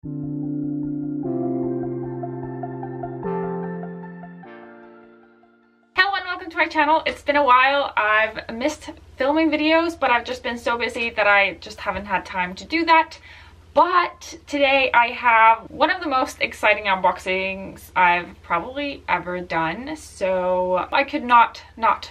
Hello and welcome to my channel. It's been a while. I've missed filming videos, but I've just been so busy that I just haven't had time to do that. But today I have one of the most exciting unboxings I've probably ever done, so I could not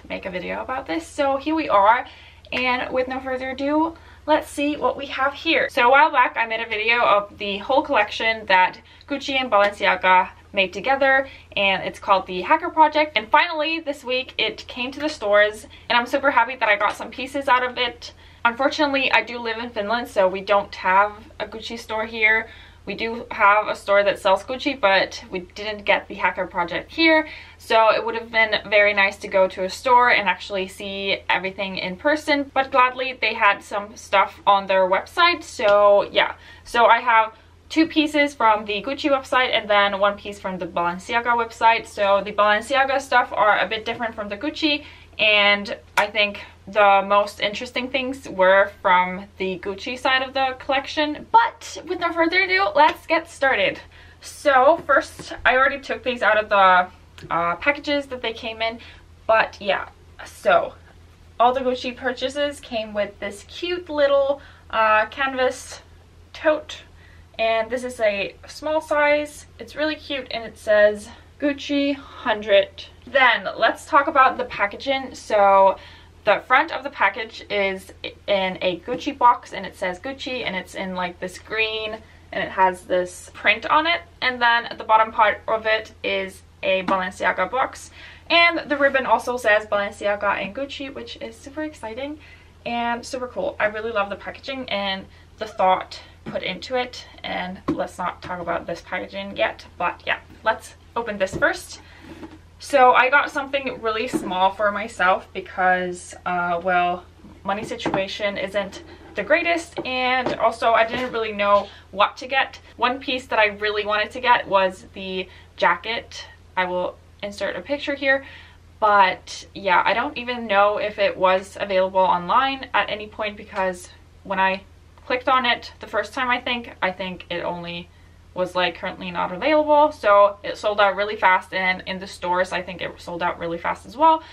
make a video about this. So here we are, and with no further ado, let's see what we have here. So a while back I made a video of the whole collection that Gucci and Balenciaga made together, and it's called the Hacker Project. And finally this week it came to the stores, and I'm super happy that I got some pieces out of it. Unfortunately, I do live in Finland, so we don't have a Gucci store here. We do have a store that sells Gucci, but we didn't get the Hacker Project here. So it would have been very nice to go to a store and actually see everything in person. But gladly, they had some stuff on their website. So yeah, so I have two pieces from the Gucci website and then one piece from the Balenciaga website. So the Balenciaga stuff are a bit different from the Gucci, and I think the most interesting things were from the Gucci side of the collection. But with no further ado, let's get started. So first, I already took these out of the packages that they came in, but yeah, so all the Gucci purchases came with this cute little canvas tote, and this is a small size. It's really cute, and it says Gucci 100. Then let's talk about the packaging. So the front of the package is in a Gucci box, and it says Gucci, and it's in like this green, and it has this print on it. And then the bottom part of it is a Balenciaga box, and the ribbon also says Balenciaga and Gucci, which is super exciting and super cool. I really love the packaging and the thought put into it. And let's not talk about this packaging yet, but yeah, let's open this first. So I got something really small for myself because well, money situation isn't the greatest, and also I didn't really know what to get. One piece that I really wanted to get was the jacket. I will insert a picture here, but yeah, I don't even know if it was available online at any point, because when I clicked on it the first time, I think it only was like currently not available. So it sold out really fast, and in the stores I think it sold out really fast as well.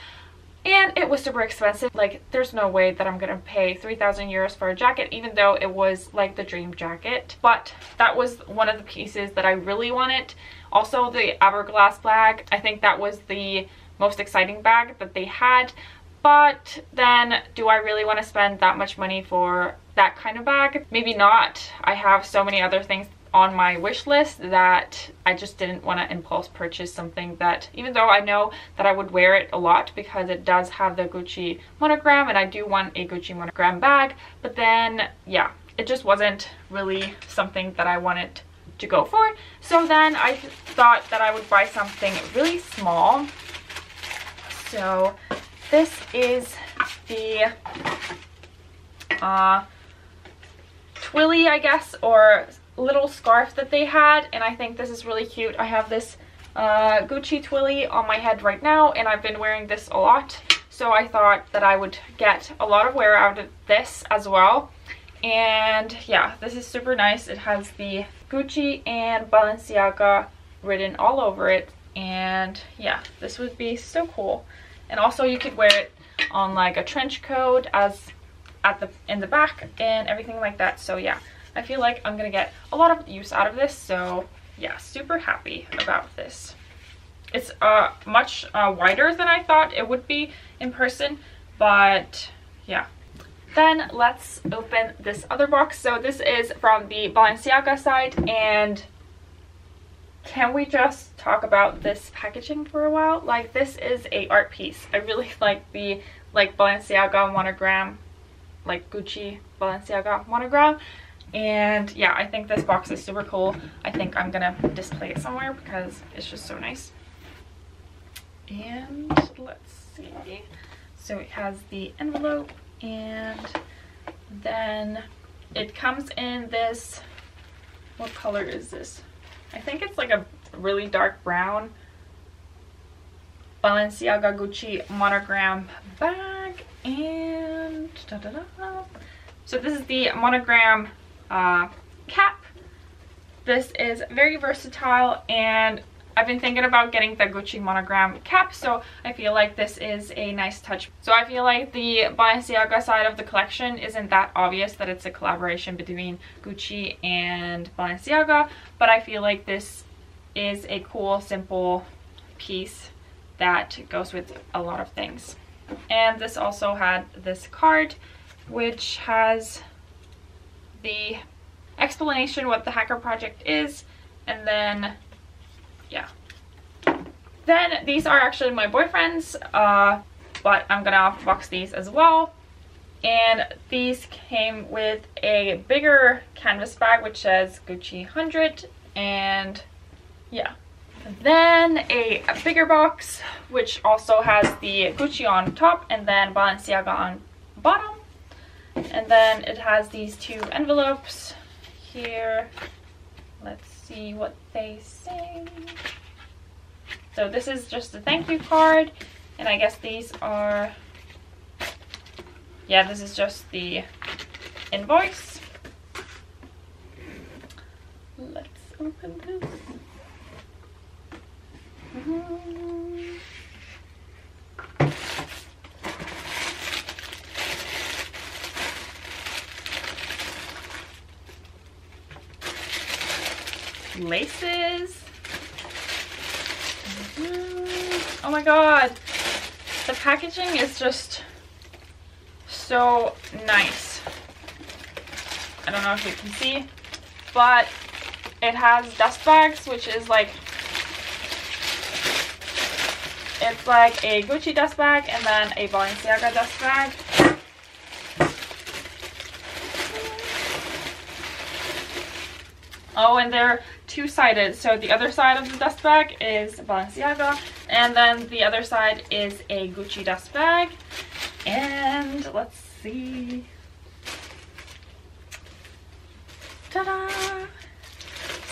And it was super expensive. Like, there's no way that I'm gonna pay 3,000 euros for a jacket, even though it was like the dream jacket. But that was one of the pieces that I really wanted. Also the hourglass bag, I think that was the most exciting bag that they had. But then, do I really want to spend that much money for that kind of bag? Maybe not. I have so many other things on my wish list that I just didn't want to impulse purchase something that, even though I know that I would wear it a lot because it does have the Gucci monogram, and I do want a Gucci monogram bag, but then yeah, it just wasn't really something that I wanted to go for. So then I thought that I would buy something really small. So this is the twilly, I guess, or little scarf that they had, and I think this is really cute. I have this Gucci twilly on my head right now, and I've been wearing this a lot, so I thought that I would get a lot of wear out of this as well. And yeah, this is super nice. It has the Gucci and Balenciaga written all over it, and yeah, this would be so cool. And also you could wear it on like a trench coat as in the back and everything like that. So yeah, I feel like I'm gonna get a lot of use out of this. So yeah, super happy about this. It's much wider than I thought it would be in person, but yeah. Then let's open this other box. So this is from the Balenciaga side, and can we just talk about this packaging for a while? Like, this is a art piece. I really like the Balenciaga monogram, like Gucci Balenciaga monogram. And yeah, I think this box is super cool. I think I'm gonna display it somewhere because it's just so nice. And let's see. So it has the envelope, and then it comes in this, what color is this? I think it's like a really dark brown Balenciaga Gucci monogram bag. And so this is the monogram cap. this is very versatile, and I've been thinking about getting the Gucci monogram cap, so I feel like this is a nice touch. So I feel like the Balenciaga side of the collection isn't that obvious that it's a collaboration between Gucci and Balenciaga, but I feel like this is a cool, simple piece that goes with a lot of things. And this also had this card, which has the explanation what the hacker project is, and then yeah. Then these are actually my boyfriend's, but I'm gonna box these as well. And these came with a bigger canvas bag which says Gucci 100, and yeah. Then a bigger box which also has the Gucci on top and then Balenciaga on bottom. And then it has these two envelopes here. Let's see what they say. So this is just a thank you card, and I guess these are, yeah, this is just the invoice. Let's open this. Laces. Oh my god, the packaging is just so nice. I don't know if you can see, but it has dust bags, which is like, it's like a Gucci dust bag and then a Balenciaga dust bag. Oh, and they're two-sided, so the other side of the dust bag is Balenciaga, and then the other side is a Gucci dust bag. And let's see. Ta-da!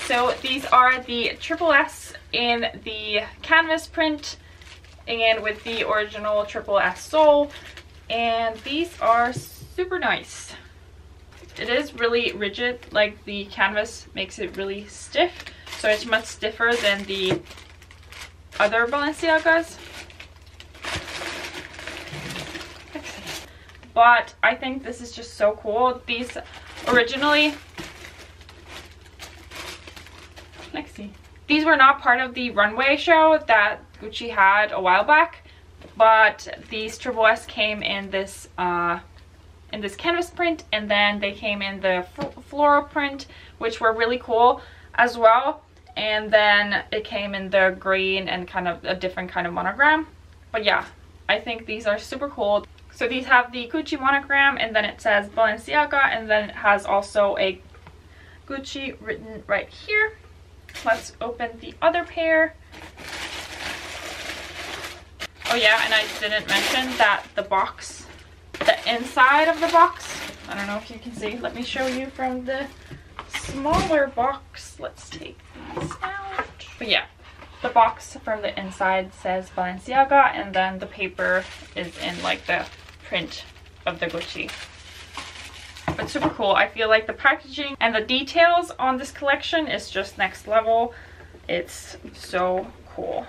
So these are the Triple S in the canvas print and with the original Triple S sole, and these are super nice. It is really rigid, like the canvas makes it really stiff, so it's much stiffer than the other Balenciagas. But I think this is just so cool. These originally, let's see, these were not part of the runway show that Gucci had a while back, but these Triple S came in this canvas print, and then they came in the floral print, which were really cool as well, and then it came in the green and kind of a different kind of monogram. But yeah, I think these are super cool. So these have the Gucci monogram, and then it says Balenciaga, and then it has also a Gucci written right here. Let's open the other pair. Oh yeah, and I didn't mention that the box, the inside of the box, I don't know if you can see, let me show you from the smaller box. Let's take these out. But yeah, the box from the inside says Balenciaga, and then the paper is in like the print of the Gucci. But super cool. I feel like the packaging and the details on this collection is just next level. It's so cool.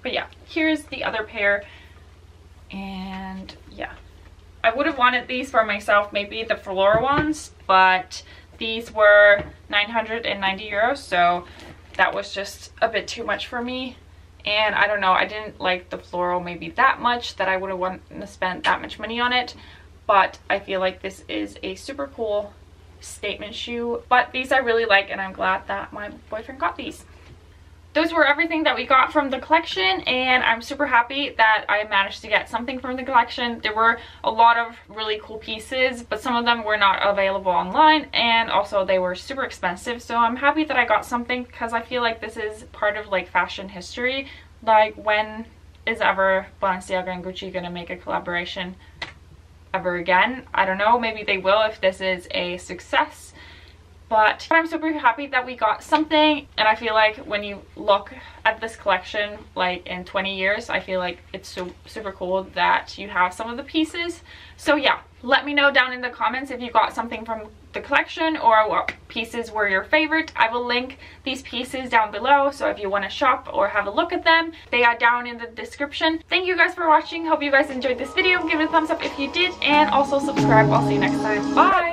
But yeah, here's the other pair. And yeah, I would have wanted these for myself, maybe the floral ones, but these were 990 euros, so that was just a bit too much for me. And I don't know, I didn't like the floral maybe that much that I would have wanted to spend that much money on it. But I feel like this is a super cool statement shoe. But these I really like, and I'm glad that my boyfriend got these. Those were everything that we got from the collection, and I'm super happy that I managed to get something from the collection. There were a lot of really cool pieces, but some of them were not available online, and also they were super expensive. So I'm happy that I got something, because I feel like this is part of like fashion history. Like, when is ever Balenciaga and Gucci gonna make a collaboration ever again? I don't know, maybe they will if this is a success. But I'm super happy that we got something, and I feel like when you look at this collection like in 20 years, I feel like it's so super cool that you have some of the pieces. So yeah, let me know down in the comments if you got something from the collection or what pieces were your favorite. I will link these pieces down below, so if you want to shop or have a look at them, they are down in the description. Thank you guys for watching. Hope you guys enjoyed this video. Give it a thumbs up if you did, and also subscribe. I'll see you next time. Bye!